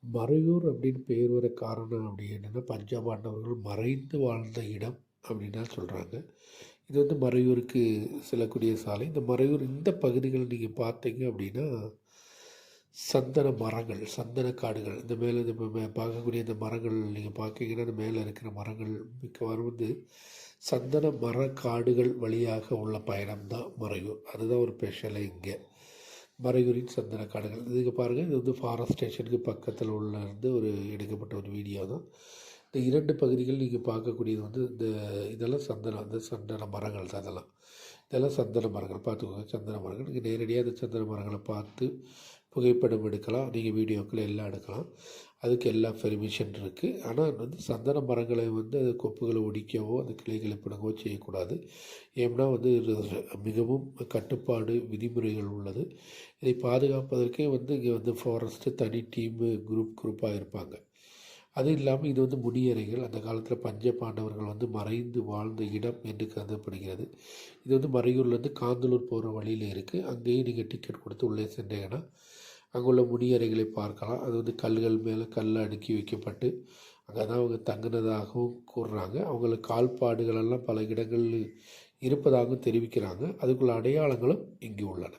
மறையூர் அப்படின்னு பெயர் வர காரணம் அப்படி என்னென்னா பஞ்சபாண்டவர்கள் மறைந்து வாழ்ந்த இடம் அப்படின்னா சொல்கிறாங்க. இது வந்து மறையூருக்கு செல்லக்கூடிய சாலை. இந்த மறையூர் இந்த பகுதிகள் நீங்கள் பார்த்தீங்க அப்படின்னா சந்தன மரங்கள், சந்தன காடுகள், இந்த மேலே இந்த பார்க்கக்கூடிய இந்த மரங்கள் நீங்கள் பார்க்கீங்கன்னா இந்த மேலே இருக்கிற மரங்கள் மிக்கவாறு வந்து சந்தன மரக்காடுகள் வழியாக உள்ள பயணம் தான் மறையூர். அதுதான் ஒரு ஸ்பெஷலே இங்கே. மறையூரின் சந்தன காடுகள் இதுக்கு பாருங்கள். இது வந்து ஃபாரஸ்ட் ஸ்டேஷனுக்கு பக்கத்தில் உள்ள இருந்து ஒரு எடுக்கப்பட்ட ஒரு வீடியோ தான். இந்த 2 பகுதிகள் நீங்கள் பார்க்கக்கூடியது வந்து இதெல்லாம் சந்தனம், அந்த சந்தன மரங்கள் தான் அதெல்லாம். இதெல்லாம் சந்தன மரங்கள் பார்த்துக்கோங்க. சந்தன மரங்கள் நீங்கள் நேரடியாக அந்த சந்தன மரங்களை பார்த்து புகைப்படம் எடுக்கலாம். நீங்கள் வீடியோக்கள் எல்லாம் எடுக்கலாம். அதுக்கு எல்லாம் பெர்மிஷன் இருக்குது. ஆனால் வந்து சந்தன மரங்களை வந்து அது கொப்புகளை ஒடிக்கவோ அந்த கிளைகளை பிடுங்கவோ செய்யக்கூடாது. ஏன்னா வந்து மிகவும் கட்டுப்பாடு விதிமுறைகள் உள்ளது. இதை பாதுகாப்பதற்கே வந்து இங்கே வந்து ஃபாரஸ்ட்டு தனி டீமு குரூப்பாக இருப்பாங்க. அது இல்லாமல் இது வந்து முடியறைகள். அந்த காலத்தில் பஞ்ச பாண்டவர்கள் வந்து மறைந்து வாழ்ந்த இடம் என்று கருதப்படுகிறது. இது வந்து மறையூர்லேருந்து காந்தலூர் போகிற வழியில் இருக்குது. அங்கேயும் நீங்கள் டிக்கெட் கொடுத்து உள்ளே சென்றீங்கன்னா அங்குள்ள முடியறைகளை பார்க்கலாம். அது வந்து கல்கள் மேலே கல் அடுக்கி வைக்கப்பட்டு அங்கே தான் அவங்க தங்கினதாகவும் கூறுறாங்க. அவங்களுக்கு கால்பாடுகளெல்லாம் பல இடங்களில் இருப்பதாகவும் தெரிவிக்கிறாங்க. அதுக்குள்ள அடையாளங்களும் இங்கே உள்ளன.